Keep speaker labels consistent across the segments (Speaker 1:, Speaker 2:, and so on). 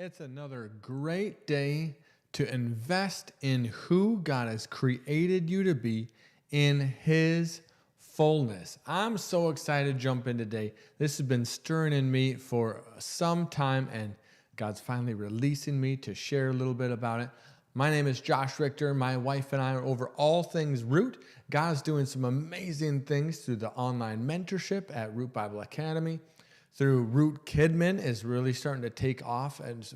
Speaker 1: It's another great day to invest in who God has created you to be in His fullness. I'm so excited to jump in today. This has been stirring in me for some time, and God's finally releasing me to share a little bit about it. My name is Josh Richter. My wife and I are over all things Root. God's doing some amazing things through the online mentorship at Root Bible Academy. Through Root Kidman is really starting to take off, and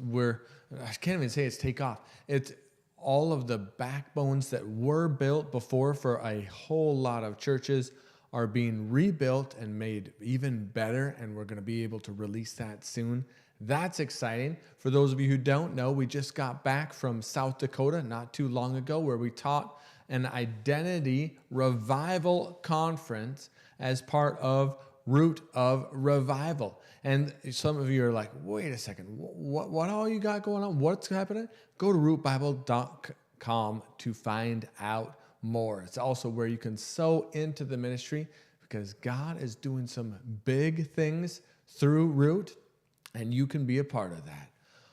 Speaker 1: I can't even say it's take off. It's all of the backbones that were built before for a whole lot of churches are being rebuilt and made even better, and we're going to be able to release that soon. That's exciting. For those of you who don't know, we just got back from South Dakota not too long ago, where we taught an identity revival conference as part of Root of Revival. And some of you are like, wait a second, what all you got going on? What's happening? Go to rootbible.com to find out more. It's also where you can sow into the ministry, because God is doing some big things through Root, and you can be a part of that.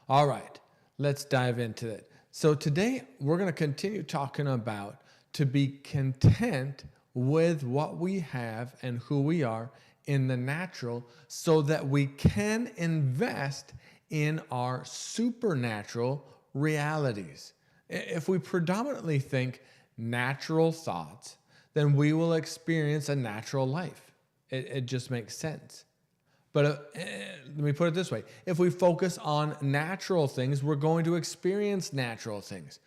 Speaker 1: All right, let's dive into it. So today we're going to continue talking about to be content with what we have and who we are in the natural, so that we can invest in our supernatural realities. If we predominantly think natural thoughts, then we will experience a natural life. It just makes sense. But let me put it this way. If we focus on natural things, we're going to experience natural things.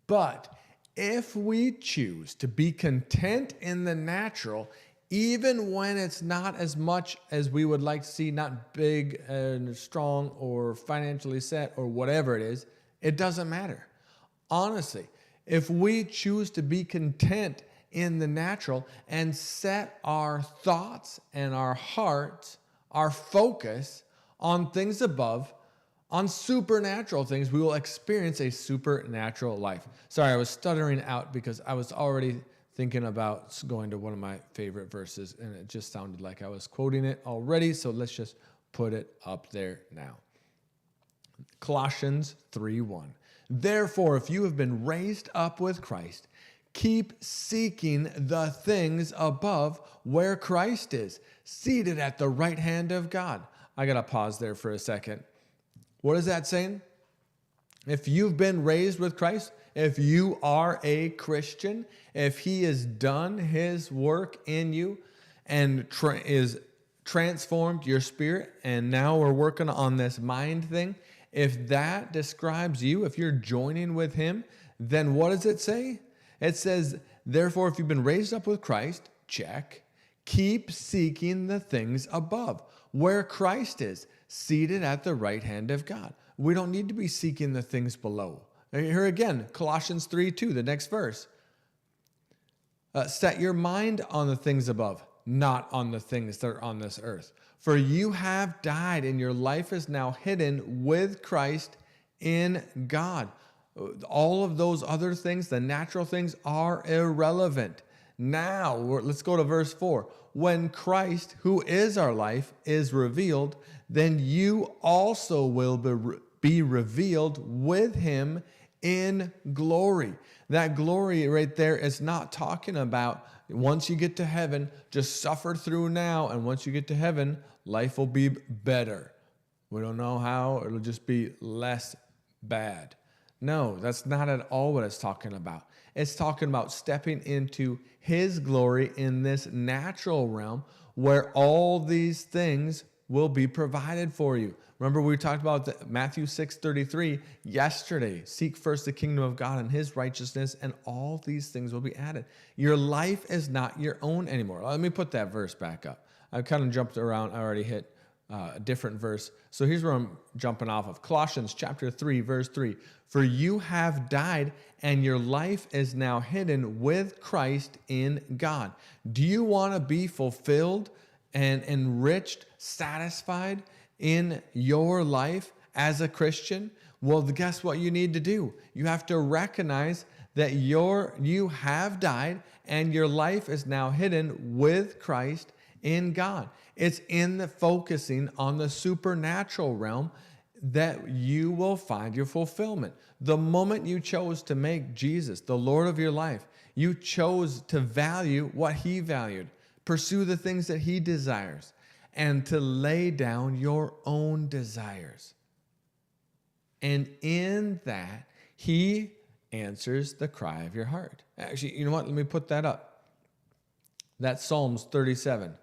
Speaker 1: But if we choose to be content in the natural, even when it's not as much as we would like to see, not big and strong or financially set or whatever it is, it doesn't matter. Honestly, if we choose to be content in the natural and set our thoughts and our hearts, our focus on things above, on supernatural things, we will experience a supernatural life. Sorry, I was stuttering out because I was already thinking about going to one of my favorite verses, and it just sounded like I was quoting it already, so let's just put it up there now. Colossians 3:1. Therefore, if you have been raised up with Christ, keep seeking the things above, where Christ is, seated at the right hand of God. I got to pause there for a second. What is that saying? If you've been raised with Christ, if you are a Christian, if He has done His work in you and is transformed your spirit, and now we're working on this mind thing, if that describes you, if you're joining with Him, then what does it say? It says, therefore, if you've been raised up with Christ, check, keep seeking the things above, where Christ is, seated at the right hand of God. We don't need to be seeking the things below. Here again, Colossians 3:2, the next verse. Set your mind on the things above, not on the things that are on this earth. For you have died, and your life is now hidden with Christ in God. All of those other things, the natural things, are irrelevant. Now, let's go to verse 4. When Christ, who is our life, is revealed, then you also will be revealed with Him in glory. That glory right there is not talking about once you get to heaven, just suffer through now, and once you get to heaven, life will be better. We don't know how, it'll just be less bad. No, that's not at all what it's talking about. It's talking about stepping into His glory in this natural realm, where all these things will be provided for you. Remember, we talked about Matthew 6:33 yesterday. Seek first the kingdom of God and His righteousness, and all these things will be added. Your life is not your own anymore. Let me put that verse back up. I kind of jumped around. I already hit a different verse. So here's where I'm jumping off of. Colossians chapter 3, verse 3. For you have died, and your life is now hidden with Christ in God. Do you want to be fulfilled and enriched, satisfied in your life as a Christian? Well, guess what you need to do? You have to recognize that you have died, and your life is now hidden with Christ in God. It's in the focusing on the supernatural realm that you will find your fulfillment. The moment you chose to make Jesus the Lord of your life, you chose to value what he valued, pursue the things that he desires, and to lay down your own desires. And in that, he answers the cry of your heart. Actually, you know what? Let me put that up. That's Psalms 37.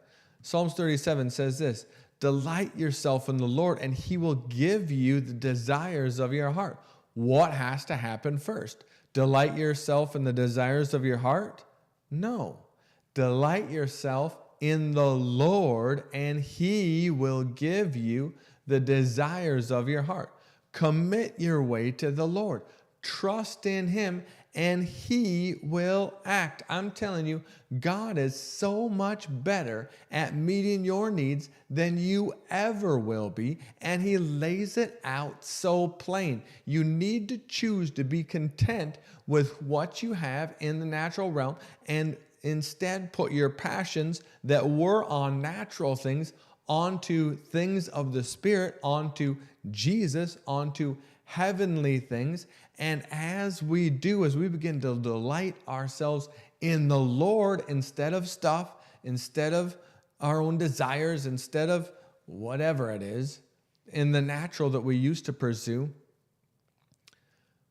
Speaker 1: Psalms 37 says this: delight yourself in the Lord, and he will give you the desires of your heart. What has to happen first? Delight yourself in the desires of your heart? No. Delight yourself in the Lord, and he will give you the desires of your heart. Commit your way to the Lord. Trust in him, and he will act. I'm telling you, God is so much better at meeting your needs than you ever will be, and he lays it out so plain. You need to choose to be content with what you have in the natural realm, and instead put your passions that were on natural things onto things of the Spirit, onto Jesus, onto heavenly things. And as we begin to delight ourselves in the Lord instead of stuff, instead of our own desires, instead of whatever it is in the natural that we used to pursue,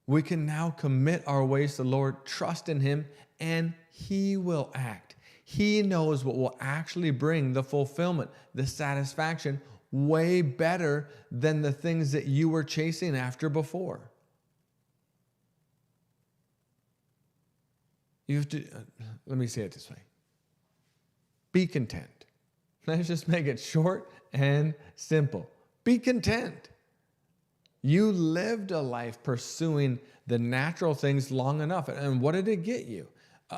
Speaker 1: we can now commit our ways to the Lord, trust in him, and he will act. He knows what will actually bring the fulfillment, the satisfaction, way better than the things that you were chasing after before. You have to, let me say it this way. Be content. Let's just make it short and simple. Be content. You lived a life pursuing the natural things long enough. And what did it get you?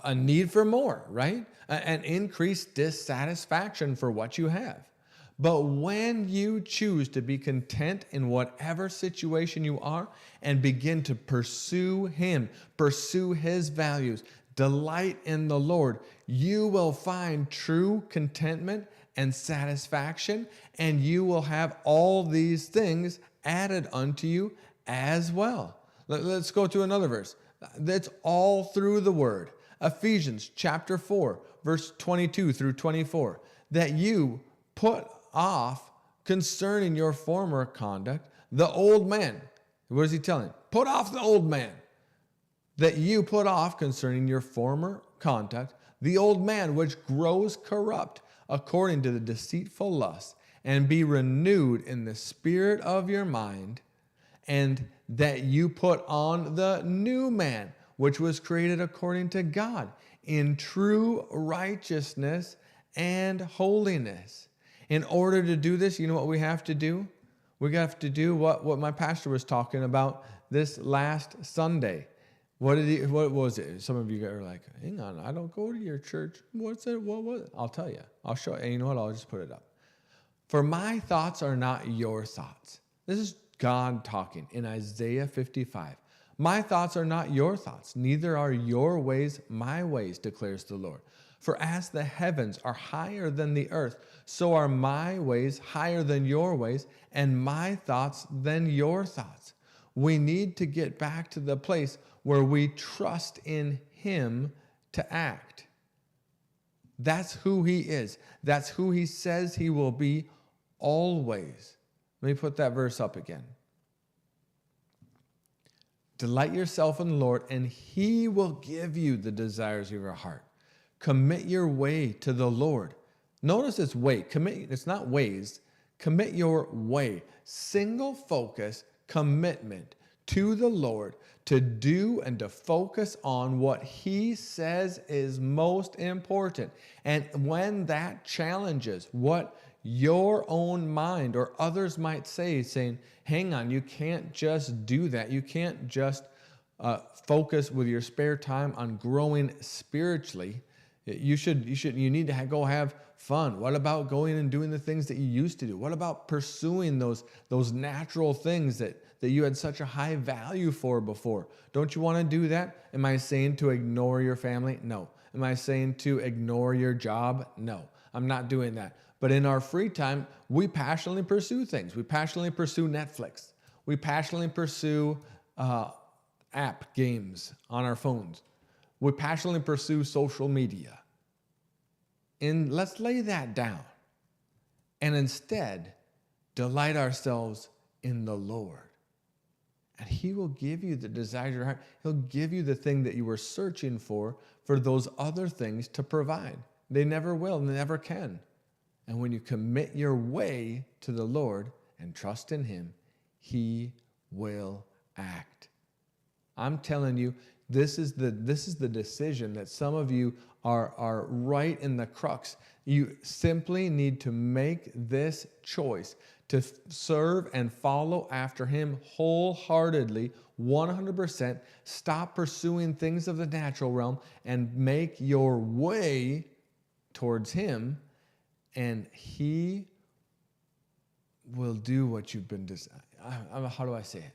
Speaker 1: A need for more, right? An increased dissatisfaction for what you have. But when you choose to be content in whatever situation you are and begin to pursue him, pursue his values, delight in the Lord, you will find true contentment and satisfaction, and you will have all these things added unto you as well. Let's go to another verse. That's all through the word. Ephesians chapter 4, verse 22 through 24. That you put off concerning your former conduct the old man. What is he telling? Put off the old man. That you put off concerning your former conduct the old man which grows corrupt according to the deceitful lust, and be renewed in the spirit of your mind, and that you put on the new man, which was created according to God, in true righteousness and holiness. In order to do this, you know what we have to do? We have to do what my pastor was talking about this last Sunday. What was it? Some of you are like, hang on, I don't go to your church. What's it? What was it? I'll tell you. I'll show you. And you know what? I'll just put it up. For my thoughts are not your thoughts. This is God talking in Isaiah 55. My thoughts are not your thoughts, neither are your ways my ways, declares the Lord. For as the heavens are higher than the earth, so are my ways higher than your ways, and my thoughts than your thoughts. We need to get back to the place where we trust in him to act. That's who he is. That's who he says he will be always. Let me put that verse up again. Delight yourself in the Lord, and he will give you the desires of your heart. Commit your way to the Lord. Notice it's way. Commit. It's not ways. Commit your way. Single focus commitment to the Lord to do and to focus on what he says is most important. And when that challenges what your own mind or others might say, saying, hang on, you can't just do that. You can't just focus with your spare time on growing spiritually. You need to go have fun. What about going and doing the things that you used to do? What about pursuing those natural things that you had such a high value for before? Don't you want to do that? Am I saying to ignore your family? No. Am I saying to ignore your job? No. I'm not doing that. But in our free time, we passionately pursue things. We passionately pursue Netflix. We passionately pursue app games on our phones. We passionately pursue social media. And let's lay that down and instead delight ourselves in the Lord. And He will give you the desire of your heart. He'll give you the thing that you were searching for those other things to provide. They never will, and they never can. And when you commit your way to the Lord and trust in Him, He will act. I'm telling you, this is the decision that some of you are right in the crux. You simply need to make this choice to serve and follow after Him wholeheartedly, 100%. Stop pursuing things of the natural realm and make your way towards Him, and He will do what you've been how do I say it?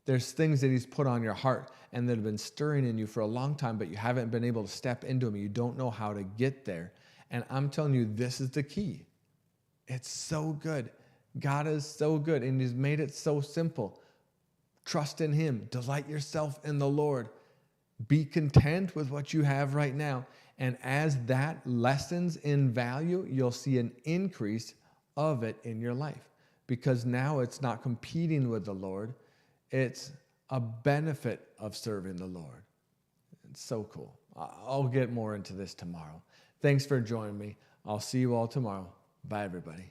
Speaker 1: There's things that He's put on your heart and that have been stirring in you for a long time, but you haven't been able to step into them. You don't know how to get there. And I'm telling you, this is the key. It's so good. God is so good, and He's made it so simple. Trust in Him. Delight yourself in the Lord. Be content with what you have right now. And as that lessens in value, you'll see an increase of it in your life, because now it's not competing with the Lord. It's a benefit of serving the Lord. It's so cool. I'll get more into this tomorrow. Thanks for joining me. I'll see you all tomorrow. Bye, everybody.